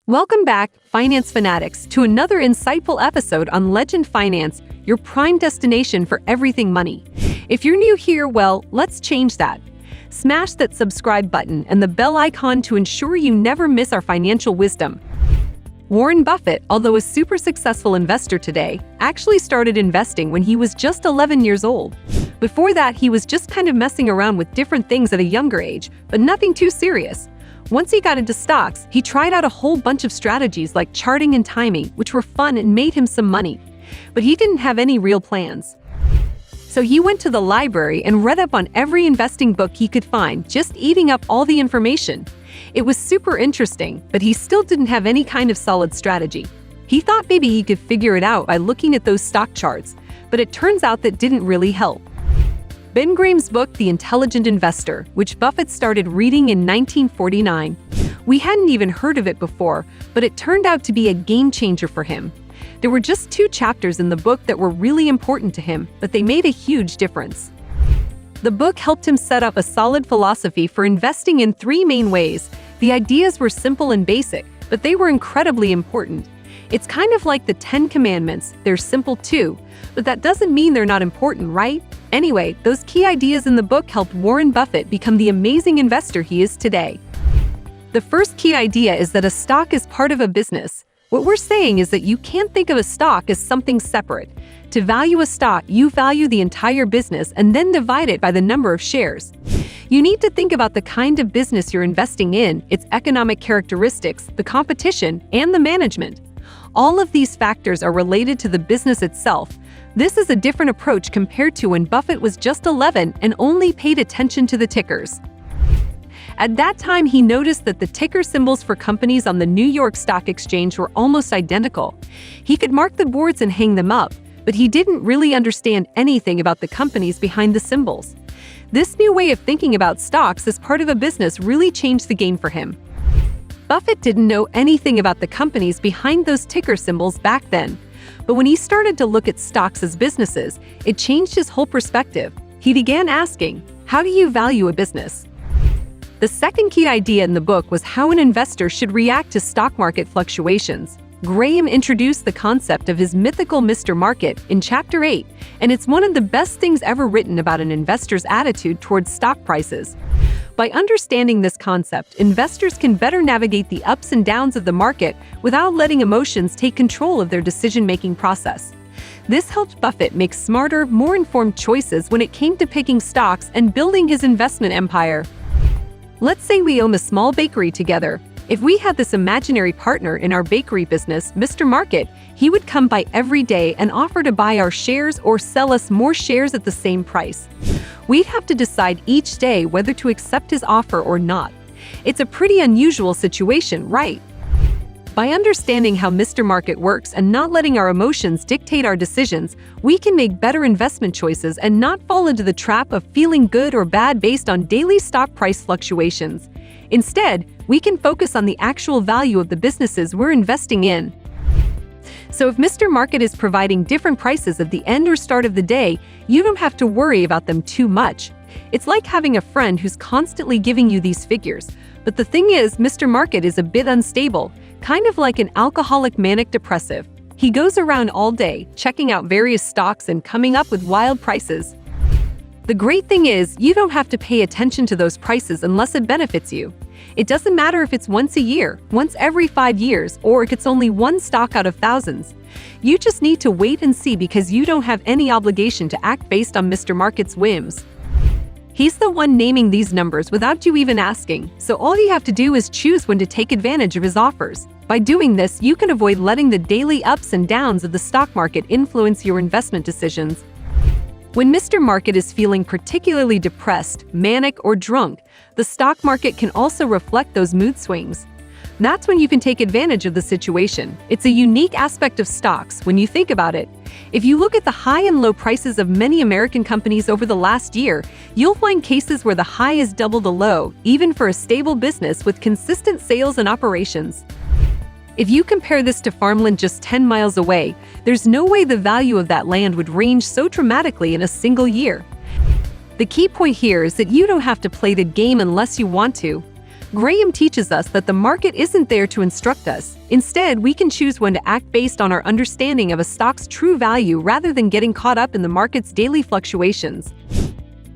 Welcome back, finance fanatics, to another insightful episode on Legend Finance, your prime destination for everything money. If you're new here, well, let's change that. Smash that subscribe button and the bell icon to ensure you never miss our financial wisdom. Warren Buffett, although a super successful investor today, actually started investing when he was just 11 years old. Before that, he was just kind of messing around with different things at a younger age, but nothing too serious. Once he got into stocks, he tried out a whole bunch of strategies like charting and timing, which were fun and made him some money. But he didn't have any real plans. So he went to the library and read up on every investing book he could find, just eating up all the information. It was super interesting, but he still didn't have any kind of solid strategy. He thought maybe he could figure it out by looking at those stock charts, but it turns out that didn't really help. Ben Graham's book, The Intelligent Investor, which Buffett started reading in 1949. We hadn't even heard of it before, but it turned out to be a game changer for him. There were just 2 chapters in the book that were really important to him, but they made a huge difference. The book helped him set up a solid philosophy for investing in 3 main ways. The ideas were simple and basic, but they were incredibly important. It's kind of like the 10 Commandments. They're simple too, but that doesn't mean they're not important, right? Anyway, those key ideas in the book helped Warren Buffett become the amazing investor he is today. The first key idea is that a stock is part of a business. What we're saying is that you can't think of a stock as something separate. To value a stock, you value the entire business and then divide it by the number of shares. You need to think about the kind of business you're investing in, its economic characteristics, the competition, and the management. All of these factors are related to the business itself. This is a different approach compared to when Buffett was just 11 and only paid attention to the tickers. At that time, he noticed that the ticker symbols for companies on the New York Stock Exchange were almost identical. He could mark the boards and hang them up, but he didn't really understand anything about the companies behind the symbols. This new way of thinking about stocks as part of a business really changed the game for him. Buffett didn't know anything about the companies behind those ticker symbols back then. But when he started to look at stocks as businesses, it changed his whole perspective. He began asking, how do you value a business? The second key idea in the book was how an investor should react to stock market fluctuations. Graham introduced the concept of his mythical Mr. Market in Chapter 8, and it's one of the best things ever written about an investor's attitude towards stock prices. By understanding this concept, investors can better navigate the ups and downs of the market without letting emotions take control of their decision-making process. This helped Buffett make smarter, more informed choices when it came to picking stocks and building his investment empire. Let's say we own a small bakery together. If we had this imaginary partner in our bakery business, Mr. Market, he would come by every day and offer to buy our shares or sell us more shares at the same price. We'd have to decide each day whether to accept his offer or not. It's a pretty unusual situation, right? By understanding how Mr. Market works and not letting our emotions dictate our decisions, we can make better investment choices and not fall into the trap of feeling good or bad based on daily stock price fluctuations. Instead, we can focus on the actual value of the businesses we're investing in. So if Mr. Market is providing different prices at the end or start of the day, you don't have to worry about them too much. It's like having a friend who's constantly giving you these figures. But the thing is, Mr. Market is a bit unstable, kind of like an alcoholic manic depressive. He goes around all day, checking out various stocks and coming up with wild prices. The great thing is, you don't have to pay attention to those prices unless it benefits you. It doesn't matter if it's once a year, once every 5 years, or if it's only one stock out of thousands. You just need to wait and see because you don't have any obligation to act based on Mr. Market's whims. He's the one naming these numbers without you even asking, so all you have to do is choose when to take advantage of his offers. By doing this, you can avoid letting the daily ups and downs of the stock market influence your investment decisions. When Mr. Market is feeling particularly depressed, manic, or drunk, the stock market can also reflect those mood swings. That's when you can take advantage of the situation. It's a unique aspect of stocks when you think about it. If you look at the high and low prices of many American companies over the last year, you'll find cases where the high is double the low, even for a stable business with consistent sales and operations. If you compare this to farmland just 10 miles away, there's no way the value of that land would range so dramatically in a single year. The key point here is that you don't have to play the game unless you want to. Graham teaches us that the market isn't there to instruct us. Instead, we can choose when to act based on our understanding of a stock's true value rather than getting caught up in the market's daily fluctuations.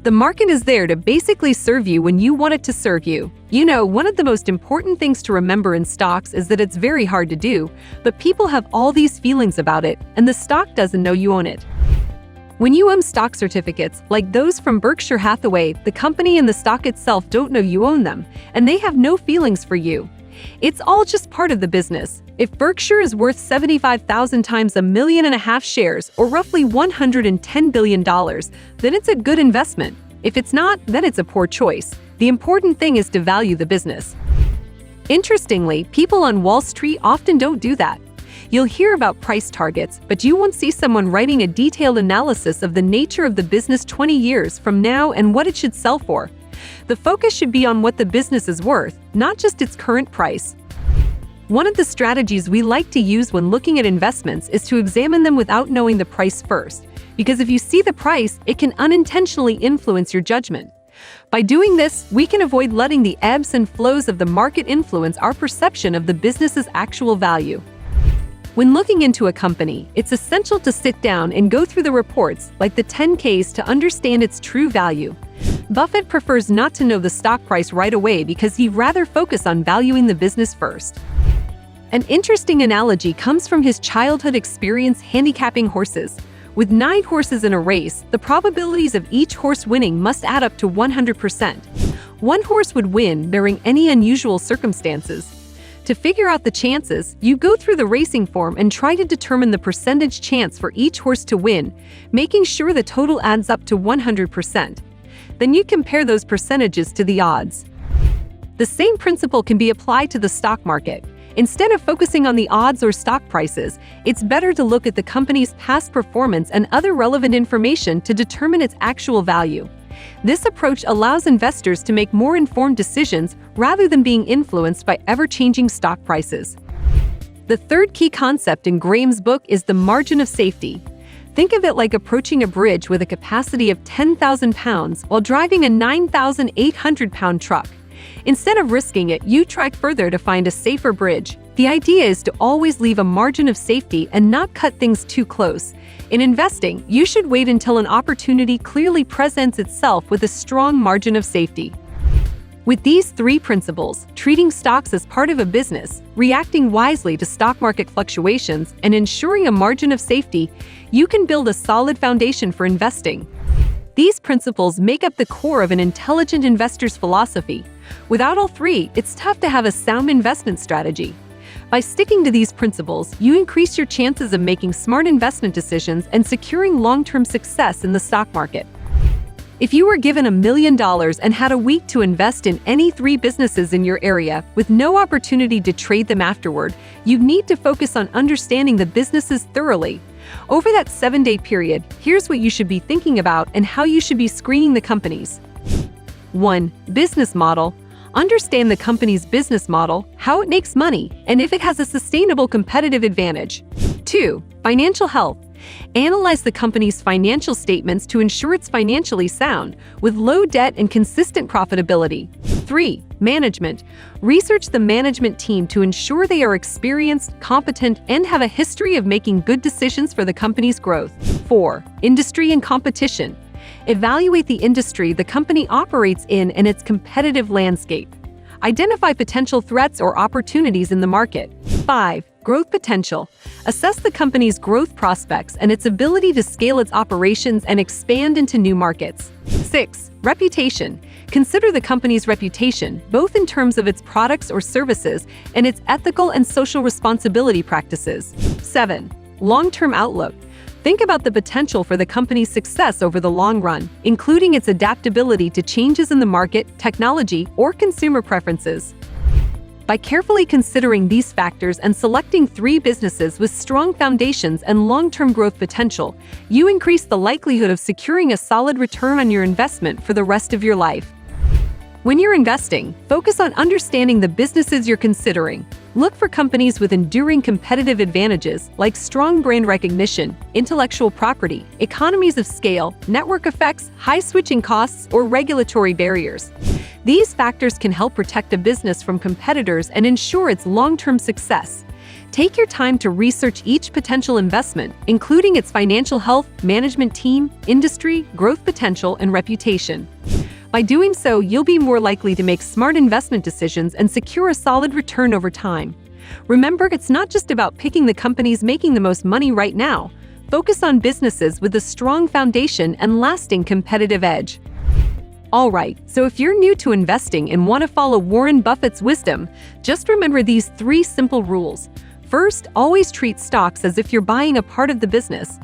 The market is there to basically serve you when you want it to serve you. You know, one of the most important things to remember in stocks is that it's very hard to do, but people have all these feelings about it, and the stock doesn't know you own it. When you own stock certificates, like those from Berkshire Hathaway, the company and the stock itself don't know you own them, and they have no feelings for you. It's all just part of the business. If Berkshire is worth 75,000 times 1.5 million shares, or roughly $110 billion, then it's a good investment. If it's not, then it's a poor choice. The important thing is to value the business. Interestingly, people on Wall Street often don't do that. You'll hear about price targets, but you won't see someone writing a detailed analysis of the nature of the business 20 years from now and what it should sell for. The focus should be on what the business is worth, not just its current price. One of the strategies we like to use when looking at investments is to examine them without knowing the price first, because if you see the price, it can unintentionally influence your judgment. By doing this, we can avoid letting the ebbs and flows of the market influence our perception of the business's actual value. When looking into a company, it's essential to sit down and go through the reports, like the 10Ks, to understand its true value. Buffett prefers not to know the stock price right away because he'd rather focus on valuing the business first. An interesting analogy comes from his childhood experience handicapping horses. With 9 horses in a race, the probabilities of each horse winning must add up to 100%. One horse would win barring any unusual circumstances. To figure out the chances, you go through the racing form and try to determine the percentage chance for each horse to win, making sure the total adds up to 100%. Then you compare those percentages to the odds. The same principle can be applied to the stock market. Instead of focusing on the odds or stock prices, it's better to look at the company's past performance and other relevant information to determine its actual value. This approach allows investors to make more informed decisions rather than being influenced by ever-changing stock prices. The third key concept in Graham's book is the margin of safety. Think of it like approaching a bridge with a capacity of 10,000 pounds while driving a 9,800-pound truck. Instead of risking it, you try further to find a safer bridge. The idea is to always leave a margin of safety and not cut things too close. In investing, you should wait until an opportunity clearly presents itself with a strong margin of safety. With these 3 principles, treating stocks as part of a business, reacting wisely to stock market fluctuations, and ensuring a margin of safety, you can build a solid foundation for investing. These principles make up the core of an intelligent investor's philosophy. Without all 3, it's tough to have a sound investment strategy. By sticking to these principles, you increase your chances of making smart investment decisions and securing long-term success in the stock market. If you were given $1 million and had a week to invest in any 3 businesses in your area with no opportunity to trade them afterward, you'd need to focus on understanding the businesses thoroughly. Over that 7-day period, here's what you should be thinking about and how you should be screening the companies. 1. Business model. Understand the company's business model, how it makes money, and if it has a sustainable competitive advantage. 2. Financial health. Analyze the company's financial statements to ensure it's financially sound, with low debt and consistent profitability. 3. Management. Research the management team to ensure they are experienced, competent, and have a history of making good decisions for the company's growth. 4. Industry and competition. Evaluate the industry the company operates in and its competitive landscape. Identify potential threats or opportunities in the market. 5. Growth potential. Assess the company's growth prospects and its ability to scale its operations and expand into new markets. 6. Reputation. Consider the company's reputation, both in terms of its products or services and its ethical and social responsibility practices. 7. Long-term outlook. Think about the potential for the company's success over the long run, including its adaptability to changes in the market, technology, or consumer preferences. By carefully considering these factors and selecting 3 businesses with strong foundations and long-term growth potential, you increase the likelihood of securing a solid return on your investment for the rest of your life. When you're investing, focus on understanding the businesses you're considering. Look for companies with enduring competitive advantages like strong brand recognition, intellectual property, economies of scale, network effects, high switching costs, or regulatory barriers. These factors can help protect a business from competitors and ensure its long-term success. Take your time to research each potential investment, including its financial health, management team, industry, growth potential, and reputation. By doing so, you'll be more likely to make smart investment decisions and secure a solid return over time. Remember, it's not just about picking the companies making the most money right now. Focus on businesses with a strong foundation and lasting competitive edge. All right, so if you're new to investing and want to follow Warren Buffett's wisdom, just remember these 3 simple rules. First, always treat stocks as if you're buying a part of the business.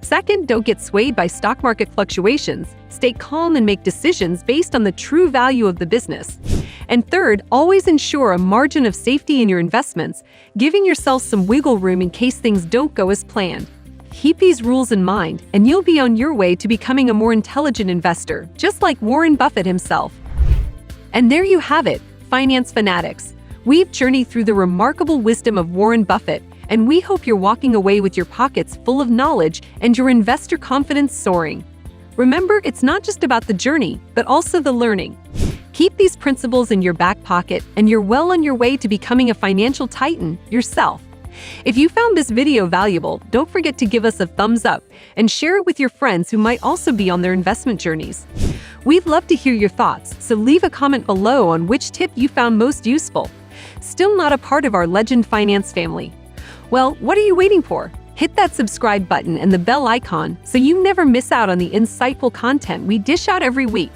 Second, don't get swayed by stock market fluctuations. Stay calm and make decisions based on the true value of the business. And third, always ensure a margin of safety in your investments, giving yourself some wiggle room in case things don't go as planned. Keep these rules in mind, and you'll be on your way to becoming a more intelligent investor, just like Warren Buffett himself. And there you have it, finance fanatics. We've journeyed through the remarkable wisdom of Warren Buffett, and we hope you're walking away with your pockets full of knowledge and your investor confidence soaring. Remember, it's not just about the journey, but also the learning. Keep these principles in your back pocket, and you're well on your way to becoming a financial titan yourself. If you found this video valuable, don't forget to give us a thumbs up and share it with your friends who might also be on their investment journeys. We'd love to hear your thoughts, so leave a comment below on which tip you found most useful. Still not a part of our Legend Finance family? Well, what are you waiting for? Hit that subscribe button and the bell icon so you never miss out on the insightful content we dish out every week.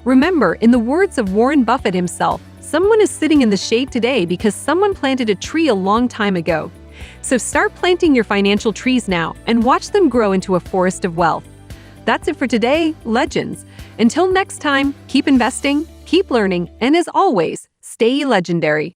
Remember, in the words of Warren Buffett himself, someone is sitting in the shade today because someone planted a tree a long time ago. So start planting your financial trees now and watch them grow into a forest of wealth. That's it for today, legends. Until next time, keep investing, keep learning, and as always, stay legendary.